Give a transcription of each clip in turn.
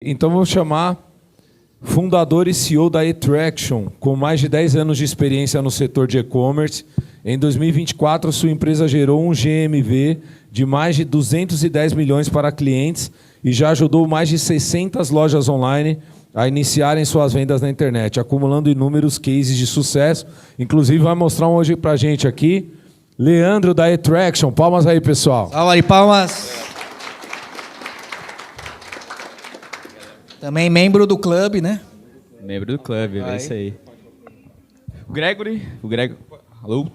Então vou chamar fundador e CEO da eTraction, com mais de 10 anos de experiência no setor de e-commerce. Em 2024, sua empresa gerou um GMV de mais de 210 milhões para clientes e já ajudou mais de 600 lojas online a iniciarem suas vendas na internet, acumulando inúmeros cases de sucesso. Inclusive, vai mostrar um hoje para a gente aqui, Leandro da eTraction. Palmas aí, pessoal. Salva de palmas. Também membro do clube, né? Membro do clube, é isso aí. O Gregory, alô,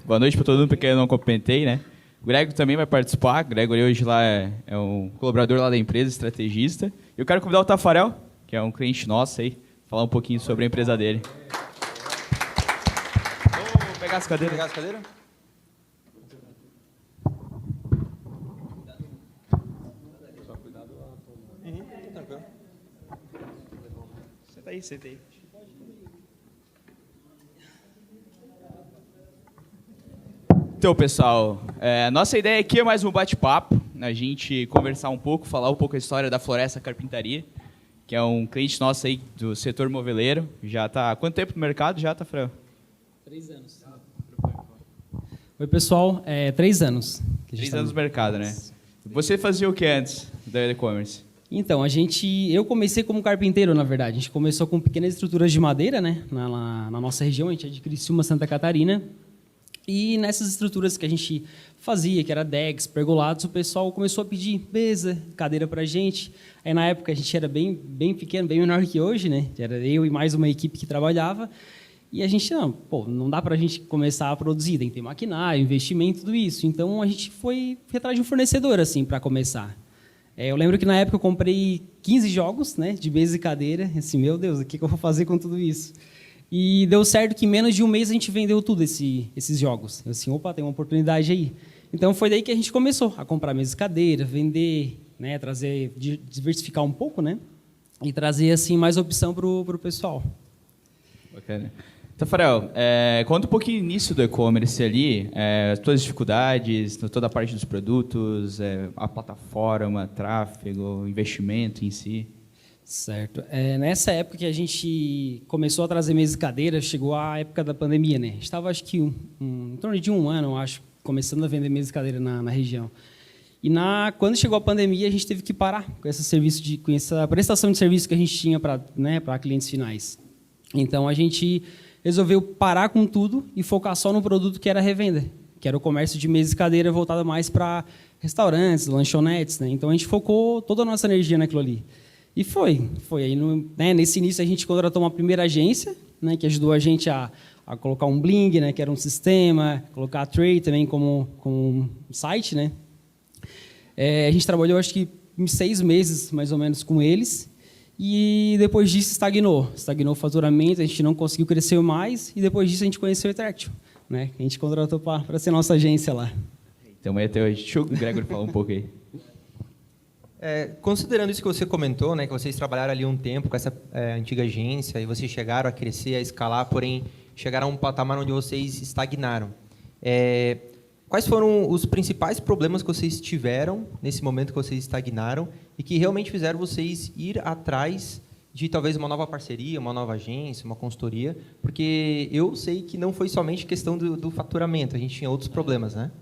boa noite para todo mundo, porque eu não cumprimentei, né? O Gregory também vai participar. O Gregory hoje lá é um colaborador lá da empresa, estrategista. Eu quero convidar o Tafarel, que é um cliente nosso aí, falar um pouquinho sobre a empresa dele. Vou pegar as cadeiras. Senta aí. Então, pessoal, nossa ideia aqui é mais um bate-papo, a gente conversar um pouco, falar um pouco a história da Floresta Carpintaria, que é um cliente nosso aí do setor moveleiro. Já está há quanto tempo no mercado já, Fran? 3 anos. Oi, pessoal, 3 anos. 3 anos no mercado, né? Você fazia o que antes da e-commerce? Então, eu comecei como carpinteiro, na verdade. A gente começou com pequenas estruturas de madeira, né? Na nossa região, a gente é de Criciúma, Santa Catarina. E nessas estruturas que a gente fazia, que era decks, pergolados, o pessoal começou a pedir mesa, cadeira para a gente. Aí, na época, a gente era bem pequeno, bem menor que hoje, né? Era eu e mais uma equipe que trabalhava. E a gente, não dá para a gente começar a produzir, tem que ter maquinário, investimento, tudo isso. Então, a gente foi atrás de um fornecedor, assim, para começar. Eu lembro que, na época, eu comprei 15 jogos, né, de mesa e cadeira. Assim, meu Deus, o que eu vou fazer com tudo isso? E deu certo que, em menos de um mês, a gente vendeu tudo esses jogos. Eu assim, opa, tem uma oportunidade aí. Então, foi daí que a gente começou a comprar mesa e cadeira, vender, né, trazer, diversificar um pouco, né, e trazer assim, mais opção para o pessoal. Bacana. Tafarel, conta um pouquinho início do e-commerce ali, as tuas dificuldades, toda a parte dos produtos, a plataforma, tráfego, investimento em si. Certo. Nessa época que a gente começou a trazer mesa e cadeira, chegou a época da pandemia, né? A gente estava, acho que, em torno de um ano, acho, começando a vender mesa e cadeira na região. E quando chegou a pandemia, a gente teve que parar com com essa prestação de serviço que a gente tinha para clientes finais. Então, a gente resolveu parar com tudo e focar só no produto que era revenda, que era o comércio de mesa e cadeira voltado mais para restaurantes, lanchonetes, né? Então, a gente focou toda a nossa energia naquilo ali. E foi. Aí, nesse início, a gente contratou uma primeira agência, né, que ajudou a gente a colocar um Bling, né, que era um sistema, colocar a Tray também como um site, né? A gente trabalhou, acho que, em 6 meses, mais ou menos, com eles. E depois disso estagnou o faturamento, a gente não conseguiu crescer mais, e depois disso a gente conheceu o eTraction, né? A gente contratou para ser nossa agência lá. Então, até hoje. Deixa o Gregory falar um pouco aí. Considerando isso que você comentou, né, que vocês trabalharam ali um tempo com essa antiga agência, e vocês chegaram a crescer, a escalar, porém chegaram a um patamar onde vocês estagnaram. Quais foram os principais problemas que vocês tiveram nesse momento que vocês estagnaram e que realmente fizeram vocês ir atrás de talvez uma nova parceria, uma nova agência, uma consultoria? Porque eu sei que não foi somente questão do faturamento, a gente tinha outros problemas, né?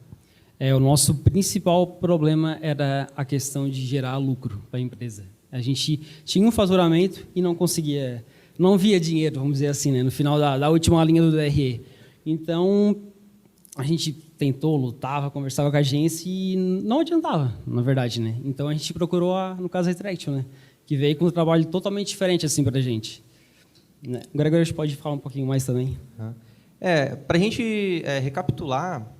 O nosso principal problema era a questão de gerar lucro para a empresa. A gente tinha um faturamento e não via dinheiro, vamos dizer assim, né, no final da última linha do DRE. Então, a gente tentou, lutava, conversava com a agência e não adiantava, na verdade, né? Então, a gente procurou, no caso, a eTraction, né, que veio com um trabalho totalmente diferente assim, para a gente. O Gregory pode falar um pouquinho mais também. Para a gente recapitular,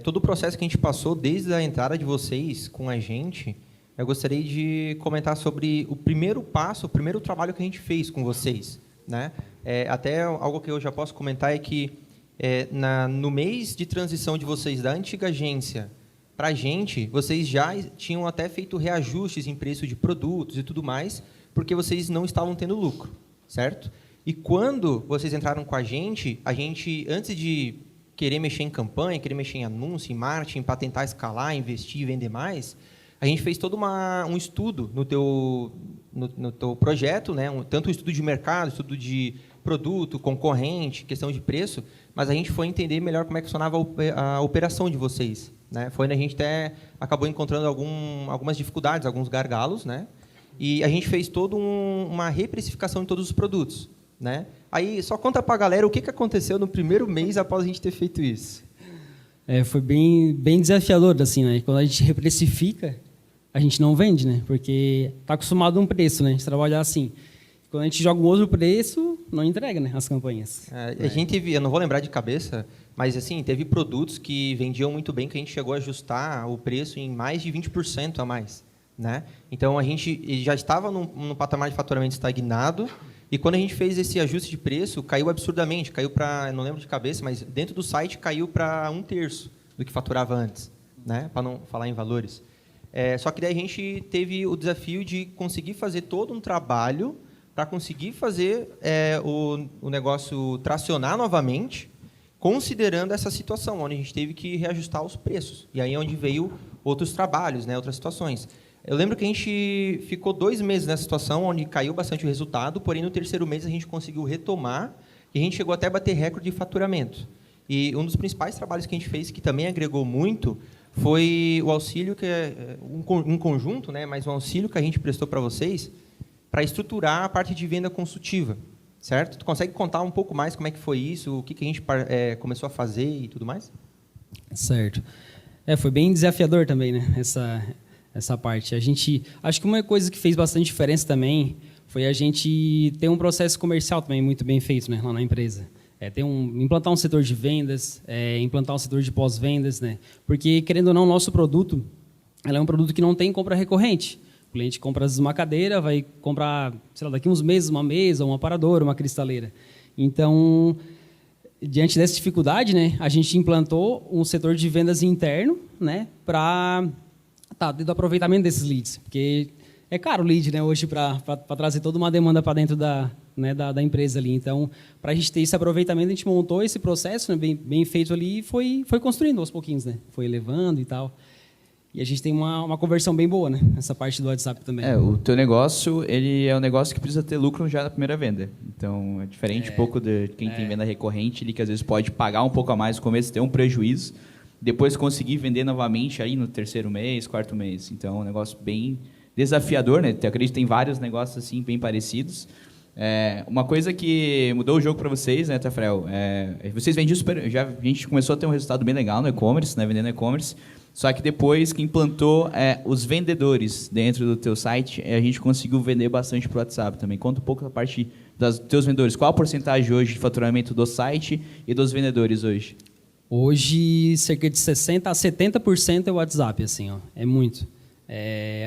todo o processo que a gente passou desde a entrada de vocês com a gente, eu gostaria de comentar sobre o primeiro passo, o primeiro trabalho que a gente fez com vocês, né? Até algo que eu já posso comentar é que no mês de transição de vocês da antiga agência para a gente, vocês já tinham até feito reajustes em preço de produtos e tudo mais, porque vocês não estavam tendo lucro, certo? E quando vocês entraram com a gente, antes de querer mexer em campanha, querer mexer em anúncio, em marketing, para tentar escalar, investir e vender mais, a gente fez todo um estudo no teu projeto, né? Tanto o estudo de mercado, estudo de produto, concorrente, questão de preço, mas a gente foi entender melhor como é que funcionava a operação de vocês, né? Foi onde a gente até acabou encontrando algumas dificuldades, alguns gargalos, né? E a gente fez toda uma reprecificação de todos os produtos, né? Aí, só conta para a galera o que aconteceu no primeiro mês após a gente ter feito isso. Foi bem desafiador, assim, né? Quando a gente reprecifica, a gente não vende, né? Porque está acostumado a um preço, né? A gente trabalha assim. Quando a gente joga um outro preço, não entrega, né? As campanhas. A gente teve, eu não vou lembrar de cabeça, mas assim, teve produtos que vendiam muito bem, que a gente chegou a ajustar o preço em mais de 20% a mais, né? Então, a gente já estava num patamar de faturamento estagnado, e quando a gente fez esse ajuste de preço, caiu absurdamente, caiu para, não lembro de cabeça, mas dentro do site caiu para 1/3 do que faturava antes, né? Para não falar em valores. Só que daí a gente teve o desafio de conseguir fazer todo um trabalho para conseguir fazer o negócio tracionar novamente, considerando essa situação, onde a gente teve que reajustar os preços. E aí é onde veio outros trabalhos, né, outras situações. Eu lembro que a gente ficou 2 meses nessa situação, onde caiu bastante o resultado, porém, no terceiro mês, a gente conseguiu retomar e a gente chegou até a bater recorde de faturamento. E um dos principais trabalhos que a gente fez, que também agregou muito, foi o auxílio, que é um conjunto, né, mas um auxílio que a gente prestou para vocês, para estruturar a parte de venda consultiva, certo? Tu consegue contar um pouco mais como é que foi isso, o que a gente começou a fazer e tudo mais? Certo. Foi bem desafiador também, né? Essa parte. Acho que uma coisa que fez bastante diferença também foi a gente ter um processo comercial também muito bem feito, né, lá na empresa. Implantar um setor de vendas, implantar um setor de pós-vendas, né? Porque, querendo ou não, o nosso produto ela é um produto que não tem compra recorrente. O cliente compra às vezes uma cadeira, vai comprar, sei lá, daqui uns meses uma mesa, um aparador, uma cristaleira. Então, diante dessa dificuldade, né, a gente implantou um setor de vendas interno, né, para do aproveitamento desses leads, porque é caro o lead, né, hoje para trazer toda uma demanda para dentro da empresa ali. Então, para a gente ter esse aproveitamento, a gente montou esse processo, né, bem feito ali, e foi construindo aos pouquinhos, né, foi elevando e tal. E a gente tem uma conversão bem boa, né, nessa parte do WhatsApp também. O teu negócio, ele é um negócio que precisa ter lucro já na primeira venda. Então, é diferente um pouco de quem tem venda recorrente, ali, que às vezes pode pagar um pouco a mais no começo, ter um prejuízo, depois conseguir vender novamente aí no terceiro mês, quarto mês. Então, é um negócio bem desafiador, né? Eu acredito que tem vários negócios assim bem parecidos. Uma coisa que mudou o jogo para vocês, né, Tafarel? Vocês vendiam a gente começou a ter um resultado bem legal no e-commerce, né, vendendo e-commerce. Só que depois que implantou os vendedores dentro do teu site, a gente conseguiu vender bastante para o WhatsApp também. Conta um pouco da parte dos teus vendedores. Qual a porcentagem hoje de faturamento do site e dos vendedores hoje? Hoje, cerca de 60% a 70% é o WhatsApp, assim, ó. É muito.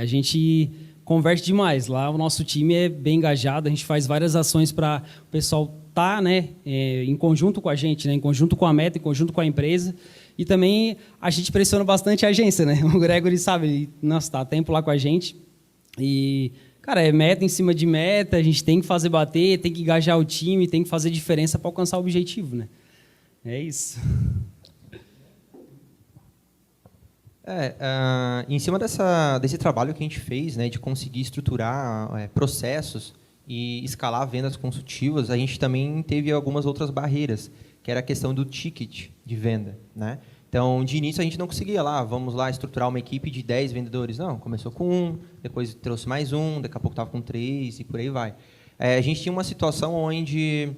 A gente converte demais. Lá o nosso time é bem engajado, a gente faz várias ações para o pessoal estar, né, em conjunto com a gente, né, em conjunto com a meta, em conjunto com a empresa. E também a gente pressiona bastante a agência, né? O Gregory sabe, ele está tempo lá com a gente. E, cara, é meta em cima de meta, a gente tem que fazer bater, tem que engajar o time, tem que fazer diferença para alcançar o objetivo, né? É isso. Em cima desse trabalho que a gente fez, né, de conseguir estruturar processos e escalar vendas consultivas, a gente também teve algumas outras barreiras, que era a questão do ticket de venda, né? Então, de início, a gente não conseguia vamos lá estruturar uma equipe de 10 vendedores. Não, começou com 1, depois trouxe mais 1, daqui a pouco estava com 3 e por aí vai. A gente tinha uma situação onde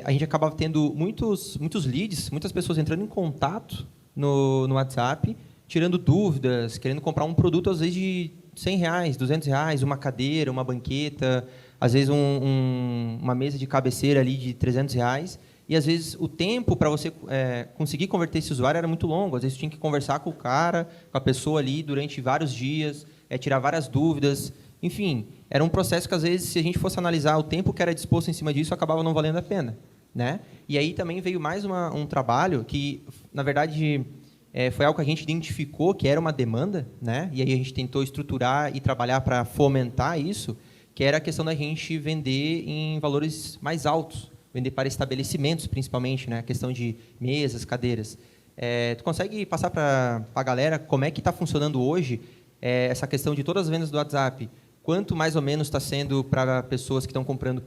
a gente acabava tendo muitos leads, muitas pessoas entrando em contato no WhatsApp, tirando dúvidas, querendo comprar um produto, às vezes, de R$100, R$200, uma cadeira, uma banqueta, às vezes uma mesa de cabeceira ali de R$300. E, às vezes, o tempo para você conseguir converter esse usuário era muito longo. Às vezes, você tinha que conversar com o cara, com a pessoa ali durante vários dias, tirar várias dúvidas. Enfim, era um processo que, às vezes, se a gente fosse analisar o tempo que era disposto em cima disso, acabava não valendo a pena, né? E aí também veio mais um trabalho que, na verdade, foi algo que a gente identificou que era uma demanda, né? E aí a gente tentou estruturar e trabalhar para fomentar isso, que era a questão da gente vender em valores mais altos, vender para estabelecimentos, principalmente, né? A questão de mesas, cadeiras. Tu consegue passar para a galera como é que está funcionando hoje essa questão de todas as vendas do WhatsApp quanto mais ou menos está sendo para pessoas que estão comprando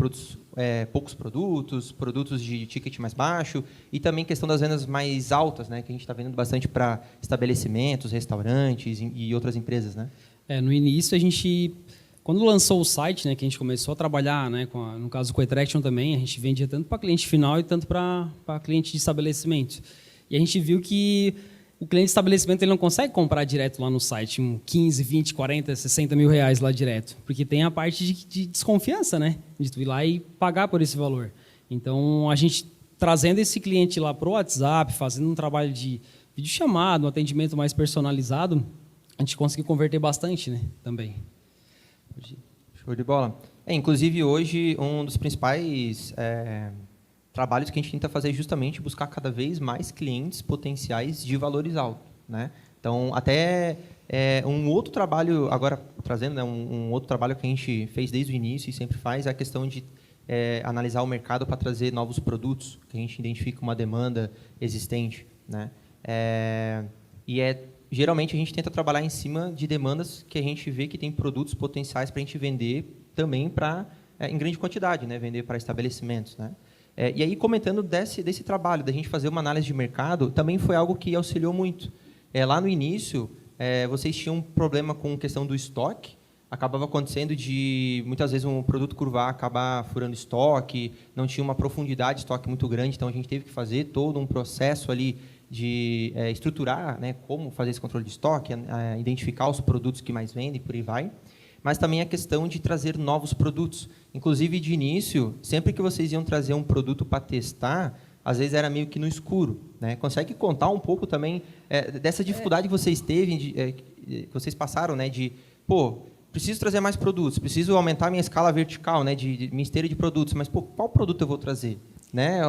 poucos produtos de ticket mais baixo, e também questão das vendas mais altas, né, que a gente está vendendo bastante para estabelecimentos, restaurantes e outras empresas, né? No início, a gente, quando lançou o site, né, que a gente começou a trabalhar, né, no caso com a Attraction também, a gente vendia tanto para cliente final e tanto para cliente de estabelecimento. E a gente viu que o cliente de estabelecimento ele não consegue comprar direto lá no site, 15, 20, 40, 60 mil reais lá direto, porque tem a parte de desconfiança, né, de tu ir lá e pagar por esse valor. Então, a gente trazendo esse cliente lá para o WhatsApp, fazendo um trabalho de videochamada, um atendimento mais personalizado, a gente conseguiu converter bastante, né, também. Show de bola. Inclusive, hoje, um dos principais trabalhos que a gente tenta fazer é justamente buscar cada vez mais clientes potenciais de valores altos, né? Então, até um outro trabalho, agora trazendo, né, um outro trabalho que a gente fez desde o início e sempre faz, é a questão de analisar o mercado para trazer novos produtos, que a gente identifica uma demanda existente, né? Geralmente, a gente tenta trabalhar em cima de demandas que a gente vê que tem produtos potenciais para a gente vender também em grande quantidade, né? Vender para estabelecimentos, né? E aí, comentando desse trabalho, da gente fazer uma análise de mercado, também foi algo que auxiliou muito. Lá no início, vocês tinham um problema com a questão do estoque, acabava acontecendo de, muitas vezes, um produto curvar, acabar furando estoque, não tinha uma profundidade de estoque muito grande, então a gente teve que fazer todo um processo ali de estruturar, né, como fazer esse controle de estoque, identificar os produtos que mais vendem, por aí vai. Mas também a questão de trazer novos produtos. Inclusive, de início, sempre que vocês iam trazer um produto para testar, às vezes era meio que no escuro, né? Consegue contar um pouco também dessa dificuldade que vocês que vocês passaram, né? De, preciso trazer mais produtos, preciso aumentar minha escala vertical, né? De minha esteira de produtos, mas, qual produto eu vou trazer? Né?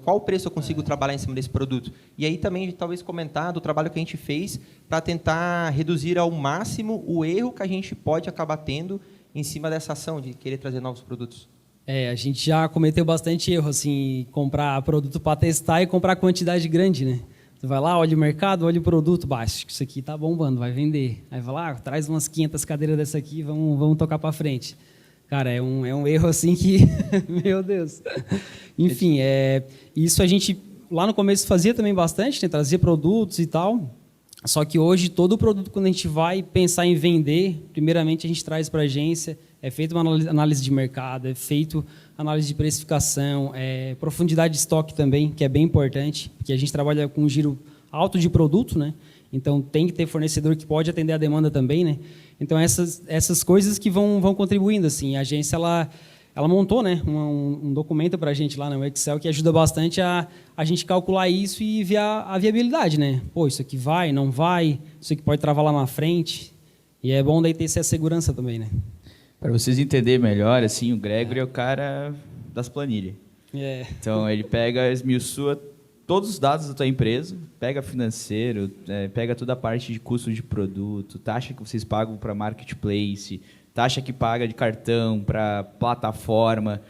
Qual preço eu consigo trabalhar em cima desse produto? E aí também, talvez, comentar do trabalho que a gente fez para tentar reduzir ao máximo o erro que a gente pode acabar tendo em cima dessa ação de querer trazer novos produtos. A gente já cometeu bastante erro, assim, comprar produto para testar e comprar quantidade grande, né? Tu vai lá, olha o mercado, olha o produto, acho que isso aqui tá bombando, vai vender. Aí vai lá, traz umas 500 cadeiras dessa aqui, vamos tocar para frente. Cara, é um erro assim que... Meu Deus. Enfim, isso a gente lá no começo fazia também bastante, né? Trazia produtos e tal. Só que hoje, todo produto, quando a gente vai pensar em vender, primeiramente a gente traz para a agência, é feita uma análise de mercado, é feito análise de precificação, profundidade de estoque também, que é bem importante, porque a gente trabalha com um giro alto de produto, né? Então, tem que ter fornecedor que pode atender a demanda também, né? Então, essas coisas que vão contribuindo, assim. A agência, ela montou, né, um documento para a gente lá no Excel que ajuda bastante a gente calcular isso e ver a viabilidade, né? Isso aqui vai, não vai, isso aqui pode travar lá na frente. E é bom daí ter essa segurança também, né? Para vocês entenderem melhor, assim, o Gregory é o cara das planilhas. Então, ele pega, esmiuçua todos os dados da tua empresa, pega financeiro, pega toda a parte de custo de produto, taxa que vocês pagam para marketplace, taxa que paga de cartão para plataforma,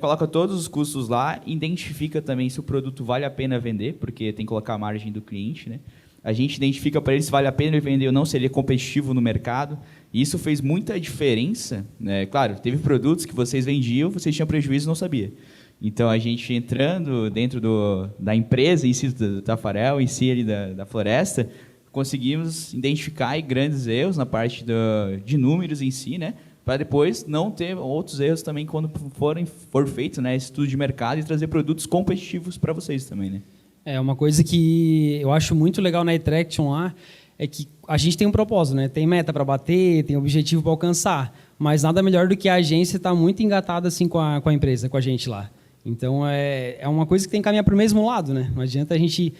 coloca todos os custos lá, identifica também se o produto vale a pena vender, porque tem que colocar a margem do cliente, né? A gente identifica para ele se vale a pena vender ou não, se ele é competitivo no mercado. E isso fez muita diferença, né? Claro, teve produtos que vocês vendiam, vocês tinham prejuízo e não sabia. Então, a gente entrando dentro da empresa em si, do Tafarel, em si ali da Floresta, conseguimos identificar grandes erros na parte de números em si, né? Para depois não ter outros erros também quando for feito, né, estudo de mercado e trazer produtos competitivos para vocês também, né? Uma coisa que eu acho muito legal na Attraction lá é que a gente tem um propósito, né? Tem meta para bater, tem objetivo para alcançar, mas nada melhor do que a agência estar muito engatada assim com a empresa, com a gente lá. Então, é uma coisa que tem que caminhar para o mesmo lado, né? Não adianta a gente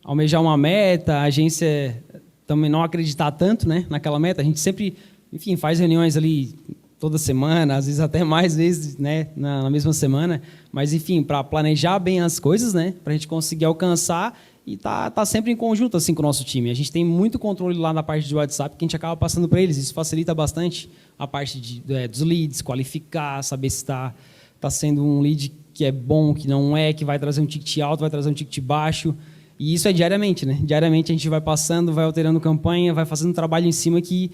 almejar uma meta, a agência também não acreditar tanto, né, naquela meta. A gente sempre, enfim, faz reuniões ali toda semana, às vezes até mais vezes, né, na mesma semana. Mas, enfim, para planejar bem as coisas, né, para a gente conseguir alcançar e tá sempre em conjunto assim, com o nosso time. A gente tem muito controle lá na parte de WhatsApp que a gente acaba passando para eles. Isso facilita bastante a parte dos leads, qualificar, saber se está sendo um lead que é bom, que não é, que vai trazer um ticket alto, vai trazer um ticket baixo. E isso é diariamente, né? Diariamente a gente vai passando, vai alterando campanha, vai fazendo um trabalho em cima que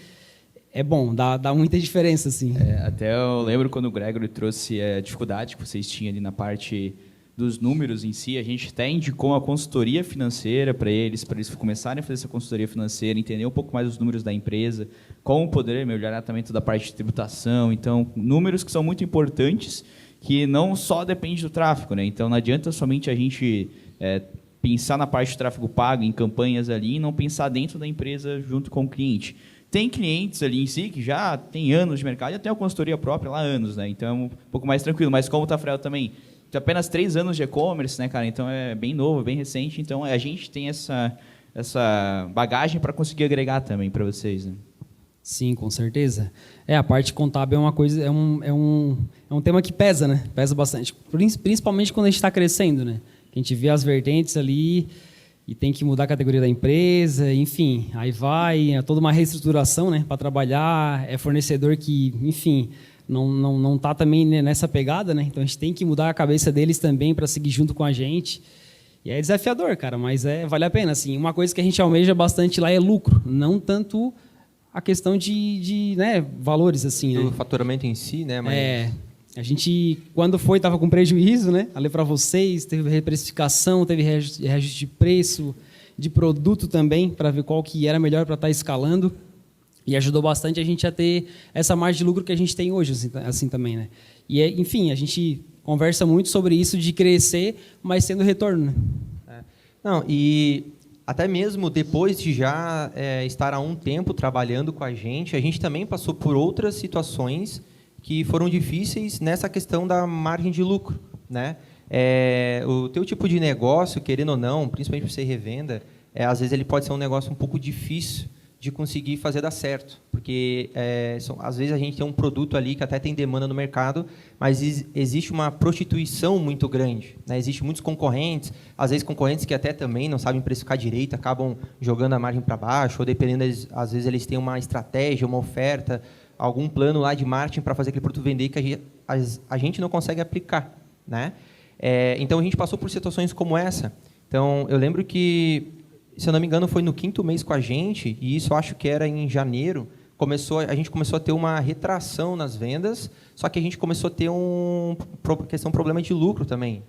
é bom, dá muita diferença, assim. Até eu lembro quando o Gregory trouxe a dificuldade que vocês tinham ali na parte dos números em si, a gente até indicou uma consultoria financeira para eles começarem a fazer essa consultoria financeira, entender um pouco mais os números da empresa, como poder melhorar também toda a parte de tributação. Então, números que são muito importantes, que não só depende do tráfego, né? Então, não adianta somente a gente pensar na parte do tráfego pago, em campanhas ali, e não pensar dentro da empresa junto com o cliente. Tem clientes ali em si que já tem anos de mercado, já tem a consultoria própria lá há anos, né? Então, é um pouco mais tranquilo. Mas como o Tafarel também tem apenas 3 anos de e-commerce, né, cara? Então, é bem novo, bem recente. Então, a gente tem essa bagagem para conseguir agregar também para vocês, né? Sim, com certeza. A parte contábil é uma coisa, é um tema que pesa, né? Pesa bastante. Principalmente quando a gente está crescendo, né? A gente vê as vertentes ali e tem que mudar a categoria da empresa, enfim, aí vai, é toda uma reestruturação, né, para trabalhar, é fornecedor que, enfim, não está também nessa pegada, né? Então a gente tem que mudar a cabeça deles também para seguir junto com a gente. E é desafiador, cara, mas vale a pena. Assim, uma coisa que a gente almeja bastante lá é lucro, não tanto a questão de valores, assim, né? Do faturamento em si, né? Mas... A gente, quando estava com prejuízo, né? Ali para vocês, teve reprecificação, teve reajuste de preço, de produto também, para ver qual que era melhor para estar escalando. E ajudou bastante a gente a ter essa margem de lucro que a gente tem hoje, assim também, né? E, enfim, a gente conversa muito sobre isso de crescer, mas tendo retorno, né? Não, e até mesmo depois de já estar há um tempo trabalhando com a gente também passou por outras situações que foram difíceis nessa questão da margem de lucro, né? O teu tipo de negócio, querendo ou não, principalmente para ser revenda, às vezes ele pode ser um negócio um pouco difícil de conseguir fazer dar certo, porque às vezes a gente tem um produto ali que até tem demanda no mercado, mas existe uma prostituição muito grande, né? Existem muitos concorrentes, às vezes concorrentes que até também não sabem precificar direito, acabam jogando a margem para baixo, ou dependendo, às vezes eles têm uma estratégia, uma oferta, algum plano lá de marketing para fazer aquele produto vender que a gente não consegue aplicar, né? Então, a gente passou por situações como essa. Então, eu lembro que, se eu não me engano, foi no 5º mês com a gente, e isso eu acho que era em janeiro, a gente começou a ter uma retração nas vendas, só que a gente começou a ter problema de lucro também.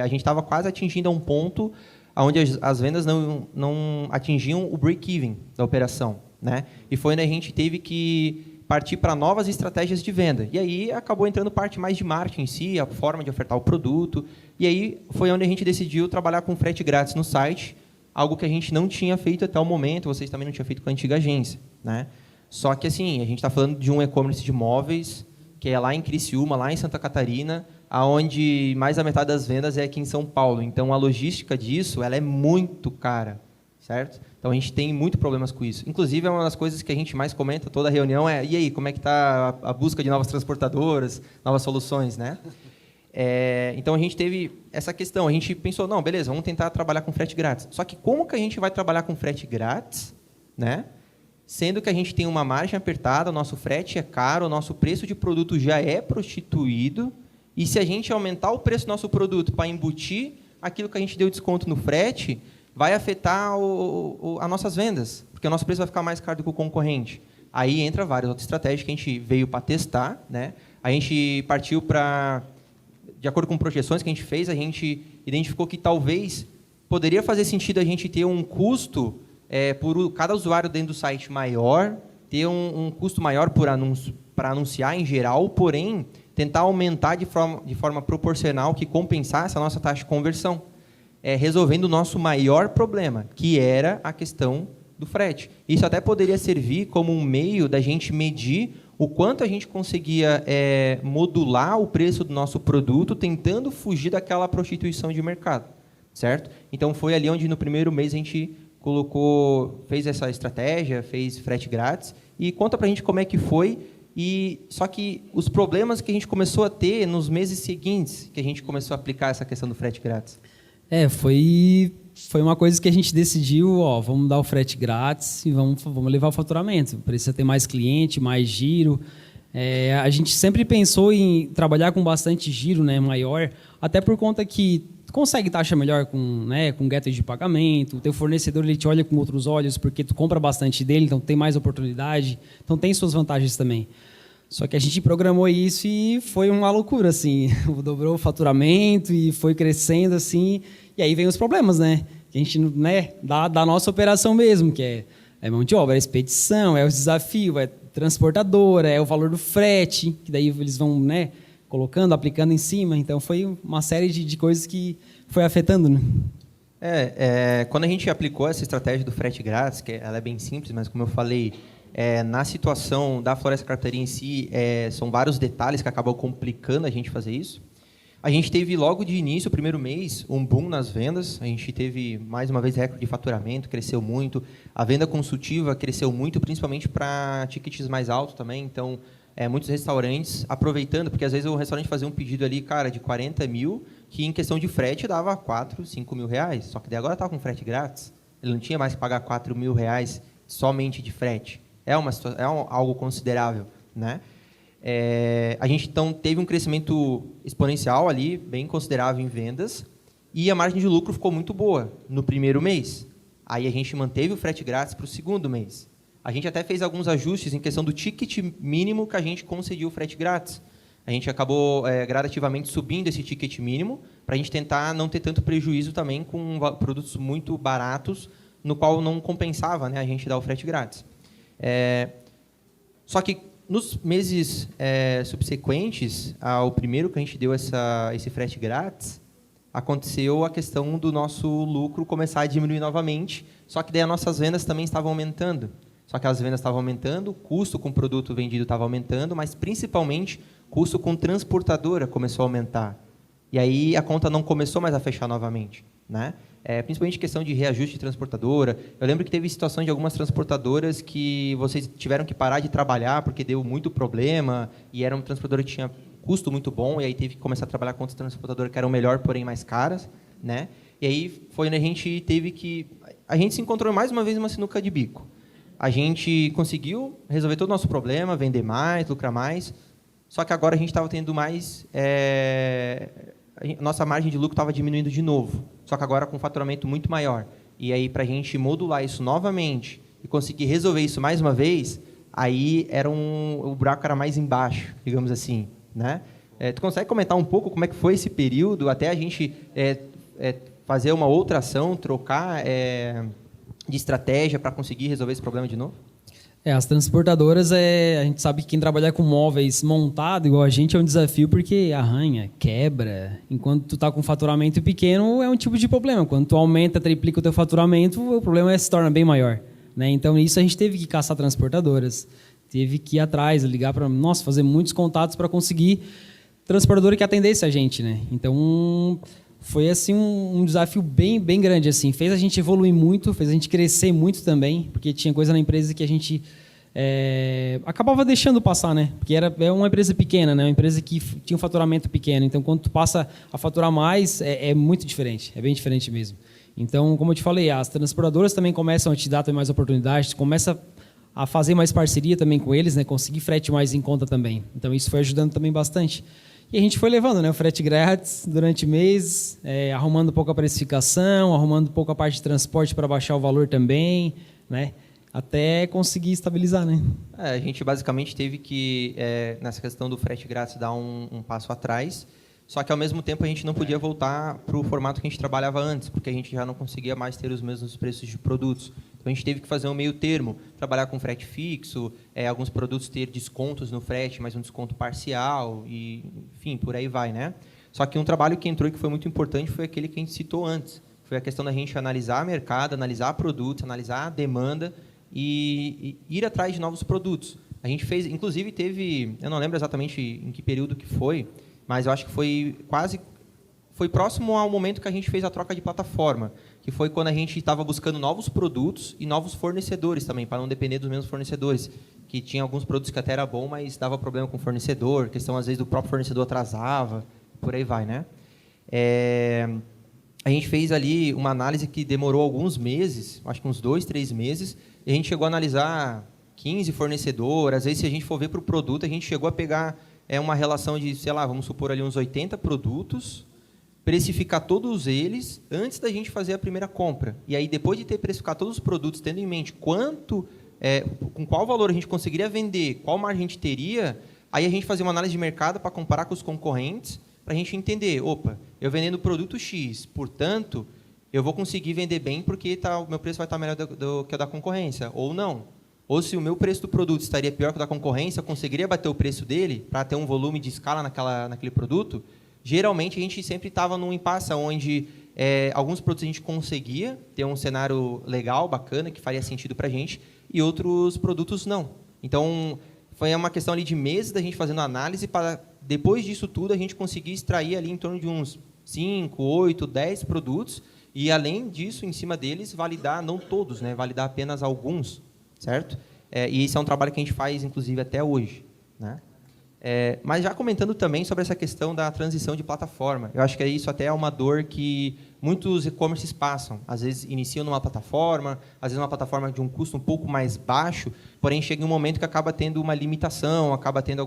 A gente estava quase atingindo a um ponto onde as vendas não atingiam o break-even da operação, né? E foi onde a gente teve que partir para novas estratégias de venda. E aí acabou entrando parte mais de marketing em si, a forma de ofertar o produto. E aí foi onde a gente decidiu trabalhar com frete grátis no site, algo que a gente não tinha feito até o momento, vocês também não tinham feito com a antiga agência, né? Só que assim, a gente está falando de um e-commerce de móveis, que é lá em Criciúma, lá em Santa Catarina, onde mais da metade das vendas é aqui em São Paulo. Então, a logística disso ela é muito cara, certo? Então, a gente tem muito problemas com isso. Inclusive, é uma das coisas que a gente mais comenta toda a reunião e aí, como é que está a busca de novas transportadoras, novas soluções, né? Então, a gente teve essa questão. A gente pensou, não, beleza, vamos tentar trabalhar com frete grátis. Só que como que a gente vai trabalhar com frete grátis, né? Sendo que a gente tem uma margem apertada, o nosso frete é caro, o nosso preço de produto já é prostituído, e se a gente aumentar o preço do nosso produto para embutir aquilo que a gente deu desconto no frete, vai afetar as nossas vendas, porque o nosso preço vai ficar mais caro do que o concorrente. Aí entra várias outras estratégias que a gente veio para testar, né? A gente partiu para, de acordo com projeções que a gente fez, a gente identificou que talvez poderia fazer sentido a gente ter um custo por cada usuário dentro do site maior, ter um custo maior para anunciar em geral, porém tentar aumentar de forma proporcional que compensasse a nossa taxa de conversão. Resolvendo o nosso maior problema, que era a questão do frete. Isso até poderia servir como um meio da gente medir o quanto a gente conseguia modular o preço do nosso produto, tentando fugir daquela prostituição de mercado, certo? Então, foi ali onde, no primeiro mês, a gente fez essa estratégia, fez frete grátis, e conta para a gente como é que foi, só que os problemas que a gente começou a ter nos meses seguintes, que a gente começou a aplicar essa questão do frete grátis. Foi uma coisa que a gente decidiu, vamos dar o frete grátis e vamos levar o faturamento. Precisa ter mais cliente, mais giro. A gente sempre pensou em trabalhar com bastante giro, né, maior, até por conta que consegue taxa melhor com gateway de pagamento, o teu fornecedor ele te olha com outros olhos porque tu compra bastante dele, então tem mais oportunidade, então tem suas vantagens também. Só que a gente programou isso e foi uma loucura, assim, dobrou o faturamento e foi crescendo, assim, e aí vem os problemas, né? Que a gente, né, da nossa operação mesmo, que é mão de obra, é expedição, é o desafio, é transportadora, é o valor do frete, que daí eles vão, né, colocando, aplicando em cima. Então, foi uma série de coisas que foi afetando, né? Quando a gente aplicou essa estratégia do frete grátis, que ela é bem simples, mas como eu falei, na situação da Floresta Carpintaria em si, são vários detalhes que acabam complicando a gente fazer isso. A gente teve logo de início, o primeiro mês, um boom nas vendas. A gente teve, mais uma vez, recorde de faturamento, cresceu muito. A venda consultiva cresceu muito, principalmente para tickets mais altos também. Então, muitos restaurantes aproveitando, porque às vezes o restaurante fazia um pedido ali, cara, de 40 mil, que em questão de frete dava 4, 5 mil reais. Só que daí agora estava com frete grátis. Ele não tinha mais que pagar 4 mil reais somente de frete. Algo considerável, né? A gente, então, teve um crescimento exponencial ali, bem considerável em vendas, e a margem de lucro ficou muito boa no primeiro mês. Aí a gente manteve o frete grátis para o segundo mês. A gente até fez alguns ajustes em questão do ticket mínimo que a gente concediu o frete grátis. A gente acabou gradativamente subindo esse ticket mínimo para a gente tentar não ter tanto prejuízo também com produtos muito baratos, no qual não compensava, né, a gente dar o frete grátis. Só que nos meses subsequentes ao primeiro que a gente deu esse frete grátis, aconteceu a questão do nosso lucro começar a diminuir novamente, só que daí as nossas vendas também estavam aumentando. Só que as vendas estavam aumentando, o custo com o produto vendido estava aumentando, mas principalmente o custo com transportadora começou a aumentar. E aí a conta não começou mais a fechar novamente, né? Principalmente questão de reajuste de transportadora. Eu lembro que teve situações de algumas transportadoras que vocês tiveram que parar de trabalhar porque deu muito problema e era uma transportadora que tinha custo muito bom e aí teve que começar a trabalhar com outras transportadoras que eram melhor, porém mais caras, né? E aí foi onde a gente teve que... A gente se encontrou mais uma vez numa sinuca de bico. A gente conseguiu resolver todo o nosso problema, vender mais, lucrar mais, só que agora a gente estava tendo mais... Nossa margem de lucro estava diminuindo de novo, só que agora com um faturamento muito maior. E aí, para a gente modular isso novamente e conseguir resolver isso mais uma vez, aí o buraco era mais embaixo, digamos assim, né? Tu consegue comentar um pouco como é que foi esse período, até a gente fazer uma outra ação, trocar de estratégia para conseguir resolver esse problema de novo? As transportadoras, a gente sabe que quem trabalhar com móveis montado, igual a gente, é um desafio porque arranha, quebra. Enquanto tu está com faturamento pequeno, é um tipo de problema. Quando tu aumenta, triplica o teu faturamento, o problema se torna bem maior, né? Então, isso a gente teve que caçar transportadoras, teve que ir atrás, ligar para... Nossa, fazer muitos contatos para conseguir transportadora que atendesse a gente, né? Então... Foi assim um desafio bem grande, assim. Fez a gente evoluir muito, fez a gente crescer muito também, porque tinha coisa na empresa que a gente acabava deixando passar, né? Porque é uma empresa pequena, né? Uma empresa que tinha um faturamento pequeno. Então, quando tu passa a faturar mais, é muito diferente, é bem diferente mesmo. Então, como eu te falei, as transportadoras também começam a te dar mais oportunidades, começa a fazer mais parceria também com eles, né? Conseguir frete mais em conta também. Então, isso foi ajudando também bastante. E a gente foi levando, né, o frete grátis durante meses, arrumando um pouco a precificação, arrumando um pouco a parte de transporte para baixar o valor também, né, até conseguir estabilizar, né? A gente basicamente teve que, nessa questão do frete grátis, dar um passo atrás, só que ao mesmo tempo a gente não podia voltar para o formato que a gente trabalhava antes, porque a gente já não conseguia mais ter os mesmos preços de produtos. Então a gente teve que fazer um meio termo, trabalhar com frete fixo, alguns produtos ter descontos no frete, mas um desconto parcial, e, enfim, por aí vai, né? Só que um trabalho que entrou e que foi muito importante foi aquele que a gente citou antes. Foi a questão da gente analisar mercado, analisar produtos, analisar a demanda e ir atrás de novos produtos. A gente fez, inclusive teve, eu não lembro exatamente em que período que foi, mas eu acho que foi próximo ao momento que a gente fez a troca de plataforma, que foi quando a gente estava buscando novos produtos e novos fornecedores também, para não depender dos mesmos fornecedores, que tinha alguns produtos que até era bom, mas dava problema com o fornecedor, questão às vezes do próprio fornecedor atrasava, por aí vai, né? A gente fez ali uma análise que demorou alguns meses, acho que uns 2, 3 meses, e a gente chegou a analisar 15 fornecedores, às vezes se a gente for ver para o produto, a gente chegou a pegar uma relação de, sei lá, vamos supor ali uns 80 produtos, precificar todos eles antes da gente fazer a primeira compra. E aí, depois de ter precificado todos os produtos, tendo em mente com qual valor a gente conseguiria vender, qual margem a gente teria, aí a gente fazia uma análise de mercado para comparar com os concorrentes, para a gente entender, opa, eu vendendo produto X, portanto, eu vou conseguir vender bem porque o meu preço vai estar melhor do que o da concorrência, ou não. Ou se o meu preço do produto estaria pior que o da concorrência, eu conseguiria bater o preço dele para ter um volume de escala naquele produto. Geralmente, a gente sempre estava num impasse onde alguns produtos a gente conseguia ter um cenário legal, bacana, que faria sentido para a gente, e outros produtos não. Então, foi uma questão ali de meses da gente fazendo análise para, depois disso tudo, a gente conseguir extrair ali em torno de uns 5, 8, 10 produtos, e, além disso, em cima deles, validar, não todos, né, validar apenas alguns, certo? E esse é um trabalho que a gente faz, inclusive, até hoje, né? Mas já comentando também sobre essa questão da transição de plataforma, eu acho que isso até é uma dor que muitos e-commerces passam. Às vezes iniciam numa plataforma, às vezes uma plataforma de um custo um pouco mais baixo, porém chega em um momento que acaba tendo uma limitação, acaba tendo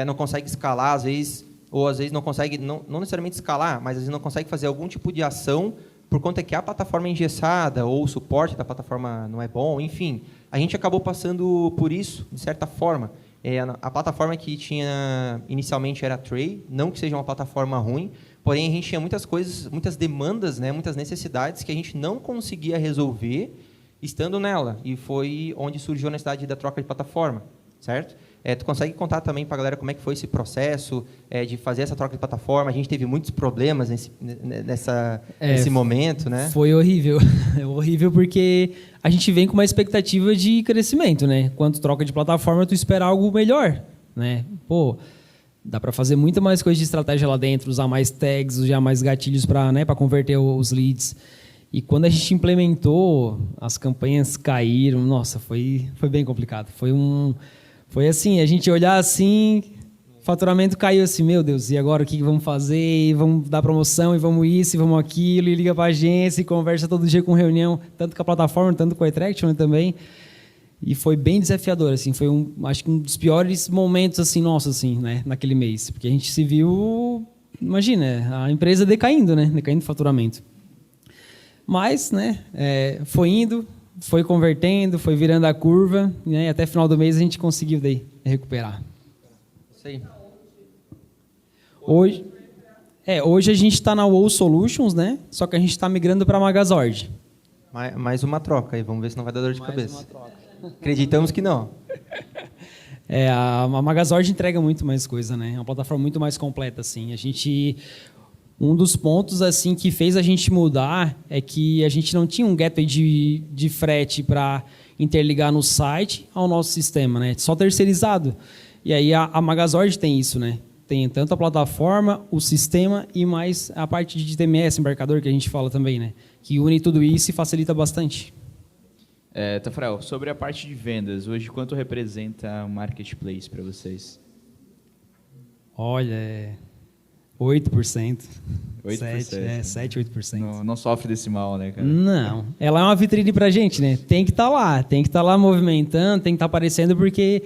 não consegue escalar, às vezes, ou às vezes não consegue, não necessariamente escalar, mas às vezes não consegue fazer algum tipo de ação por conta que a plataforma é engessada ou o suporte da plataforma não é bom, enfim. A gente acabou passando por isso, de certa forma. A plataforma que tinha inicialmente era a Tray, não que seja uma plataforma ruim, porém a gente tinha muitas coisas, muitas demandas, né, muitas necessidades que a gente não conseguia resolver estando nela. E foi onde surgiu a necessidade da troca de plataforma, certo? Tu consegue contar também para a galera como é que foi esse processo de fazer essa troca de plataforma? A gente teve muitos problemas nesse momento, né? Foi horrível. É horrível porque a gente vem com uma expectativa de crescimento, né? Quando troca de plataforma, tu espera algo melhor, né? Pô, dá para fazer muita mais coisa de estratégia lá dentro, usar mais tags, usar mais gatilhos para converter os leads. E quando a gente implementou, as campanhas caíram. Nossa, foi bem complicado. Foi assim, a gente olhar assim, faturamento caiu assim, meu Deus, e agora o que vamos fazer? E vamos dar promoção, e vamos isso, e vamos aquilo, e liga para a agência, e conversa todo dia com reunião, tanto com a plataforma, tanto com a Attraction também. E foi bem desafiador, assim, foi acho que um dos piores momentos assim, nossos, assim, né, naquele mês. Porque a gente se viu, imagina, a empresa decaindo, né, decaindo o faturamento. Mas, né, foi indo, foi convertendo, foi virando a curva, né, e até final do mês a gente conseguiu daí recuperar. Isso aí. Hoje a gente está na WoW Solutions, né, só que a gente está migrando para a Magazord. Mais uma troca aí, vamos ver se não vai dar dor de cabeça. Acreditamos que não. A Magazord entrega muito mais coisa, né? É uma plataforma muito mais completa, assim. Um dos pontos assim que fez a gente mudar é que a gente não tinha um gateway de frete para interligar no site ao nosso sistema, né? Só terceirizado. E aí a Magazord tem isso, né? Tem tanto a plataforma, o sistema e mais a parte de TMS, embarcador, que a gente fala também, né? Que une tudo isso e facilita bastante. Tafarel, sobre a parte de vendas, hoje quanto representa o marketplace para vocês? Olha, 8%. 8%? 7, 8%. Não sofre desse mal, né, cara? Não. Ela é uma vitrine pra gente, né? Tem que estar lá movimentando, tem que estar aparecendo, porque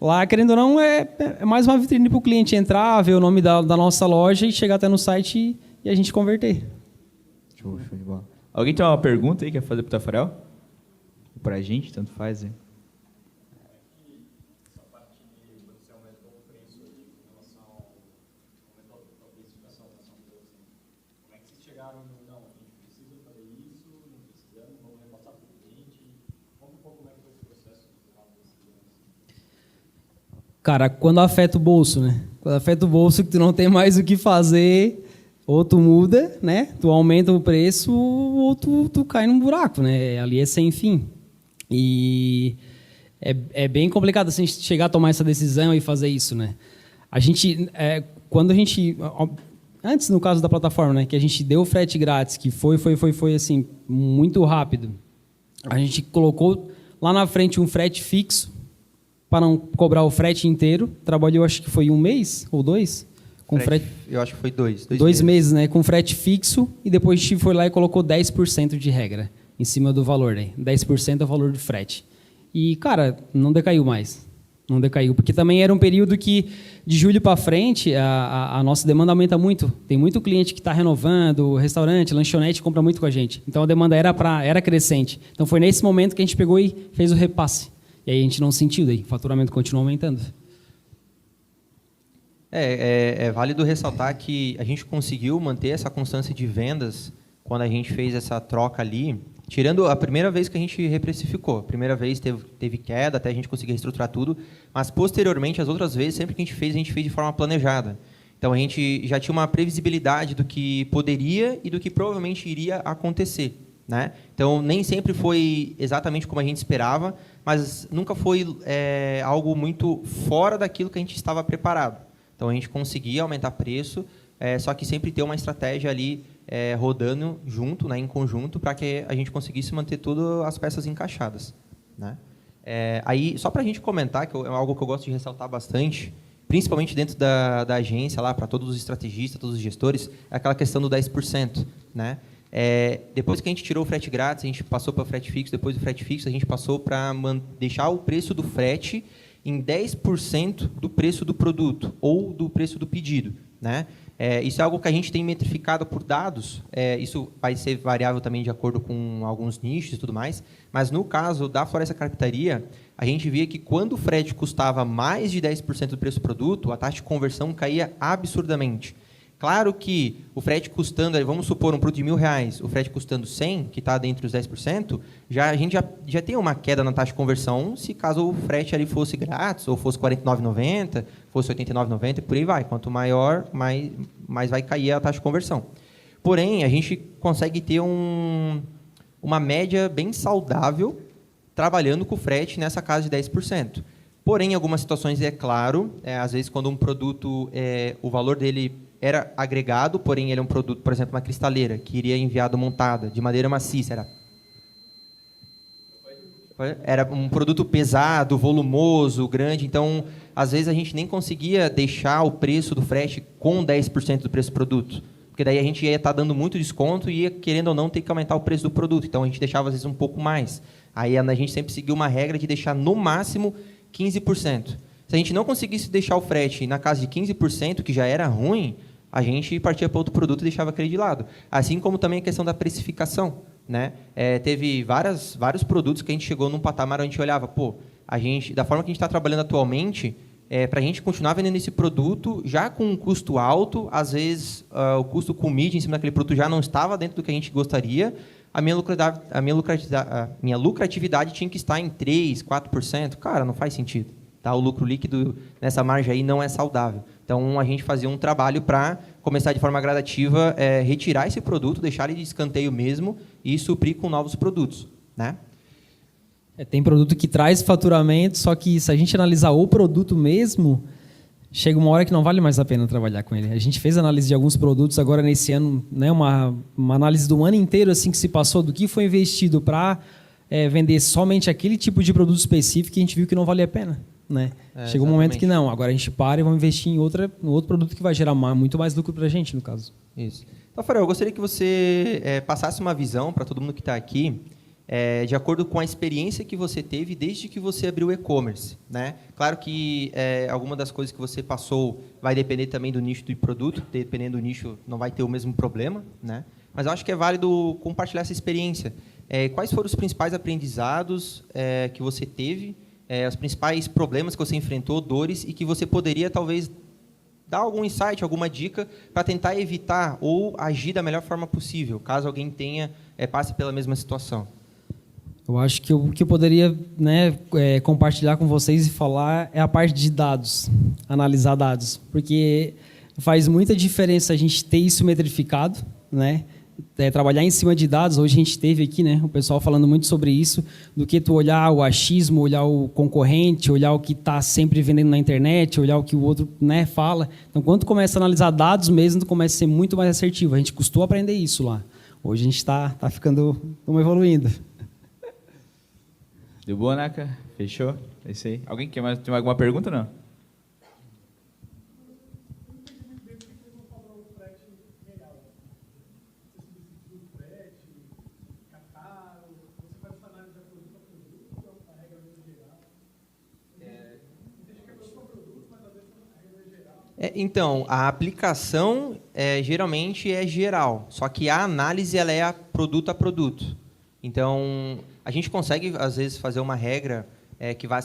lá, querendo ou não, é mais uma vitrine para o cliente entrar, ver o nome da nossa loja e chegar até no site e a gente converter. Show de bola. Alguém tem uma pergunta aí que quer fazer para o Tafarel? Para a gente, tanto faz, hein? Cara, quando afeta o bolso, né? Quando afeta o bolso, que tu não tem mais o que fazer, ou tu muda, né? Tu aumenta o preço, ou tu cai num buraco, né? Ali é sem fim. E é bem complicado assim, chegar a tomar essa decisão e fazer isso, né? Antes, no caso da plataforma, né? Que a gente deu o frete grátis, que foi assim, muito rápido. A gente colocou lá na frente um frete fixo, para não cobrar o frete inteiro. Trabalhou, acho que foi 1 mês ou 2. Com frete, eu acho que foi 2. 2 meses, né? Com frete fixo. E depois a gente foi lá e colocou 10% de regra em cima do valor. Né? 10% é o valor do frete. E, cara, não decaiu mais. Não decaiu, porque também era um período que, de julho para frente, a nossa demanda aumenta muito. Tem muito cliente que está renovando, restaurante, lanchonete, compra muito com a gente. Então, a demanda era crescente. Então, foi nesse momento que a gente pegou e fez o repasse. E aí a gente não sentiu, daí o faturamento continua aumentando. É válido ressaltar que a gente conseguiu manter essa constância de vendas quando a gente fez essa troca ali, tirando a primeira vez que a gente reprecificou. A primeira vez teve queda, até a gente conseguir reestruturar tudo, mas posteriormente, as outras vezes, sempre que a gente fez de forma planejada. Então, a gente já tinha uma previsibilidade do que poderia e do que provavelmente iria acontecer, né? Então, nem sempre foi exatamente como a gente esperava, mas nunca foi algo muito fora daquilo que a gente estava preparado. Então, a gente conseguia aumentar preço, só que sempre ter uma estratégia ali rodando junto, né, em conjunto, para que a gente conseguisse manter todas as peças encaixadas, né? Aí, só para a gente comentar, que é algo que eu gosto de ressaltar bastante, principalmente dentro da agência, lá para todos os estrategistas, todos os gestores, é aquela questão do 10%, né? Depois que a gente tirou o frete grátis, a gente passou para o frete fixo, depois do frete fixo, a gente passou para deixar o preço do frete em 10% do preço do produto ou do preço do pedido, né? Isso é algo que a gente tem metrificado por dados, isso vai ser variável também de acordo com alguns nichos e tudo mais, mas no caso da Floresta Carpintaria, a gente via que quando o frete custava mais de 10% do preço do produto, a taxa de conversão caía absurdamente. Claro que o frete custando, vamos supor, um produto de R$1.000, o frete custando 100, que está dentro dos 10%, a gente já tem uma queda na taxa de conversão, se caso o frete ali fosse grátis, ou fosse R$ 49,90, fosse R$ 89,90, por aí vai. Quanto maior, mais vai cair a taxa de conversão. Porém, a gente consegue ter uma média bem saudável trabalhando com o frete nessa casa de 10%. Porém, em algumas situações, é claro, às vezes quando um produto, o valor dele era agregado, porém ele é um produto, por exemplo, uma cristaleira, que iria enviado montada, de madeira maciça. Era um produto pesado, volumoso, grande, então, às vezes, a gente nem conseguia deixar o preço do frete com 10% do preço do produto, porque daí a gente ia estar dando muito desconto e ia, querendo ou não, ter que aumentar o preço do produto. Então, a gente deixava, às vezes, um pouco mais. Aí a gente sempre seguiu uma regra de deixar, no máximo, 15%. Se a gente não conseguisse deixar o frete na casa de 15%, que já era ruim, a gente partia para outro produto e deixava aquele de lado. Assim como também a questão da precificação, né? Teve vários produtos que a gente chegou num patamar onde a gente olhava, da forma que a gente está trabalhando atualmente, para a gente continuar vendendo esse produto já com um custo alto, às vezes o custo com mídia em cima daquele produto já não estava dentro do que a gente gostaria, a minha lucratividade tinha que estar em 3%, 4%. Cara, não faz sentido. Tá? O lucro líquido nessa margem aí não é saudável. Então, a gente fazia um trabalho para começar de forma gradativa, retirar esse produto, deixar ele de escanteio mesmo e suprir com novos produtos, né? Tem produto que traz faturamento, só que se a gente analisar o produto mesmo, chega uma hora que não vale mais a pena trabalhar com ele. A gente fez análise de alguns produtos agora nesse ano, né, uma análise do ano inteiro assim que se passou, do que foi investido para vender somente aquele tipo de produto específico, e a gente viu que não valia a pena. Né? Chegou um momento que não, agora a gente para e vamos investir em outro produto que vai gerar muito mais lucro para a gente, no caso. Isso. Então, Farel, eu gostaria que você passasse uma visão para todo mundo que está aqui, de acordo com a experiência que você teve desde que você abriu o e-commerce, né? Claro que alguma das coisas que você passou vai depender também do nicho do produto, dependendo do nicho não vai ter o mesmo problema, né? Mas eu acho que é válido compartilhar essa experiência. Quais foram os principais aprendizados que você teve, os principais problemas que você enfrentou, dores, e que você poderia, talvez, dar algum insight, alguma dica para tentar evitar ou agir da melhor forma possível, caso alguém passe pela mesma situação? Eu acho que o que eu poderia, né, compartilhar com vocês e falar é a parte de dados, analisar dados, porque faz muita diferença a gente ter isso metrificado, né? Trabalhar em cima de dados. Hoje a gente teve aqui, né, o pessoal falando muito sobre isso, do que tu olhar o achismo, olhar o concorrente, olhar o que está sempre vendendo na internet, olhar o que o outro, né, fala. Então, quando tu começa a analisar dados mesmo, tu começa a ser muito mais assertivo. A gente custou aprender isso lá. Hoje a gente está ficando, estamos evoluindo. Deu boa, Naka? Fechou? É isso aí. Alguém tem mais alguma pergunta, não? Então, a aplicação geralmente é geral, só que a análise ela é produto a produto. Então, a gente consegue, às vezes, fazer uma regra que vai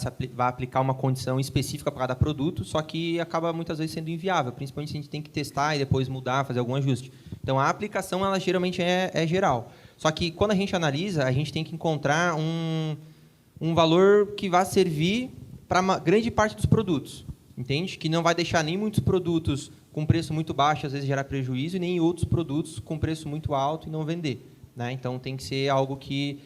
aplicar uma condição específica para cada produto, só que acaba muitas vezes sendo inviável, principalmente se a gente tem que testar e depois mudar, fazer algum ajuste. Então, a aplicação ela geralmente é geral. Só que, quando a gente analisa, a gente tem que encontrar um valor que vai servir para uma grande parte dos produtos. Entende? Que não vai deixar nem muitos produtos com preço muito baixo, às vezes gerar prejuízo, e nem outros produtos com preço muito alto e não vender. Né? Então, tem que ser algo que,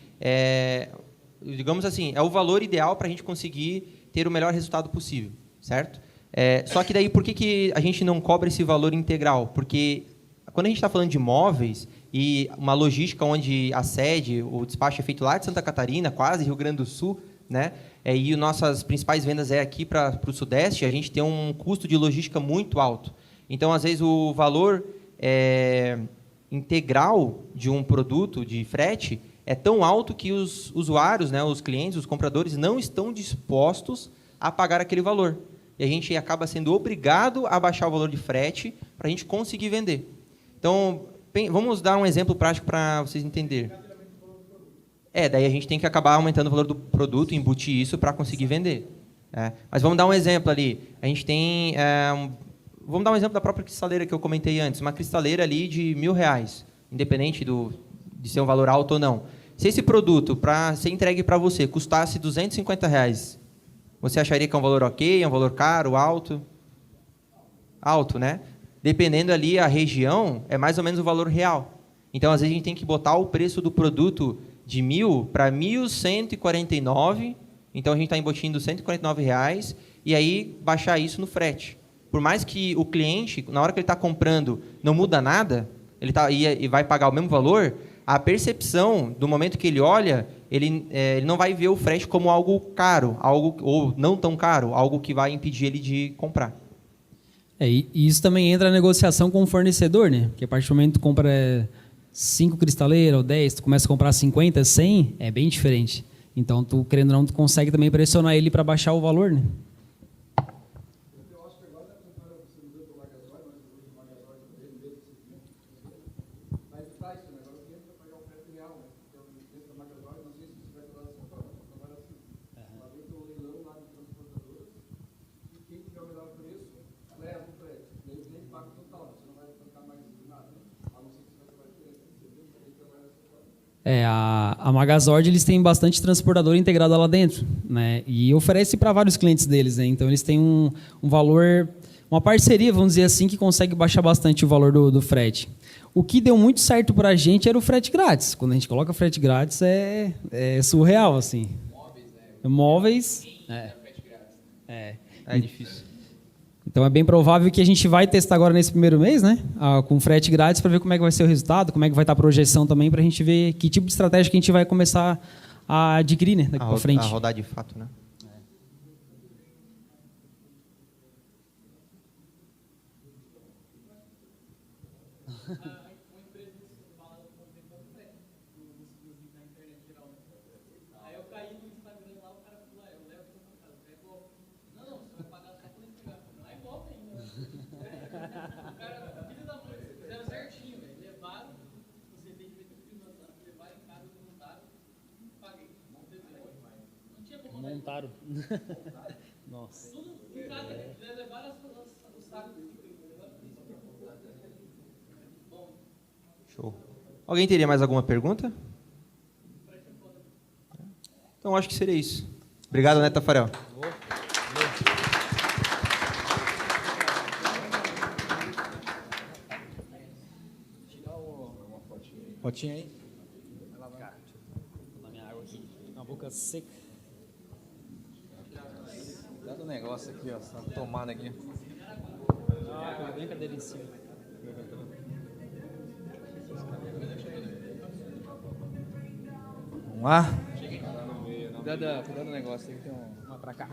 digamos assim, é o valor ideal para a gente conseguir ter o melhor resultado possível. Certo? Só que daí, por que a gente não cobra esse valor integral? Porque quando a gente está falando de imóveis e uma logística onde a sede, o despacho é feito lá de Santa Catarina, quase Rio Grande do Sul, né? E nossas principais vendas aqui para o Sudeste, a gente tem um custo de logística muito alto. Então, às vezes, o valor integral de um produto de frete é tão alto que os usuários, né, os clientes, os compradores, não estão dispostos a pagar aquele valor. E a gente acaba sendo obrigado a baixar o valor de frete para a gente conseguir vender. Então, vamos dar um exemplo prático para vocês entenderem. Daí a gente tem que acabar aumentando o valor do produto, embutir isso para conseguir vender. Mas vamos dar um exemplo ali. A gente tem... vamos dar um exemplo da própria cristaleira que eu comentei antes. Uma cristaleira ali de R$1.000, independente de ser um valor alto ou não. Se esse produto, para ser entregue para você, custasse R$250, você acharia que é um valor ok, é um valor caro, alto? Alto, né? Dependendo ali a região, é mais ou menos o valor real. Então, às vezes, a gente tem que botar o preço do produto de 1.000 para R$1.149, então a gente está embutindo R$149, e aí baixar isso no frete. Por mais que o cliente, na hora que ele está comprando, não muda nada, ele e vai pagar o mesmo valor, a percepção, do momento que ele olha, ele não vai ver o frete como algo caro, ou não tão caro, algo que vai impedir ele de comprar. E isso também entra na negociação com o fornecedor, né? Porque a partir do momento que tu compra 5 cristaleiras ou 10, tu começa a comprar 50, 100, é bem diferente. Então, tu, querendo ou não, tu consegue também pressionar ele para baixar o valor, né? A Magazord, eles têm bastante transportador integrado lá dentro, né? E oferece para vários clientes deles, né? Então, eles têm um valor, uma parceria, vamos dizer assim, que consegue baixar bastante o valor do frete. O que deu muito certo para a gente era o frete grátis. Quando a gente coloca frete grátis, é surreal, assim. Móveis, É difícil. Então, é bem provável que a gente vai testar agora nesse primeiro mês, né, com frete grátis, para ver como é que vai ser o resultado, como é que vai estar a projeção também, para a gente ver que tipo de estratégia que a gente vai começar a adquirir, né, daqui para frente. A rodar de fato, né? Montaram. Nossa. Show. Alguém teria mais alguma pergunta? Então, acho que seria isso. Obrigado, né, Tafarel? Potinha aí. Na minha água aqui, na boca seca. Dá um negócio aqui, ó, essa tomada aqui. Bem cadeira em cima. Vamos lá? Cuidado do negócio, tem Uma pra cá.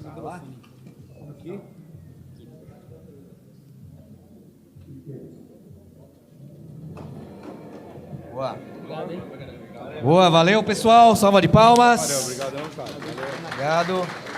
Pra cá lá? Aqui? Boa. Obrigado, hein? Boa, valeu pessoal, salva de palmas. Valeu, obrigadão, cara. Valeu. Obrigado.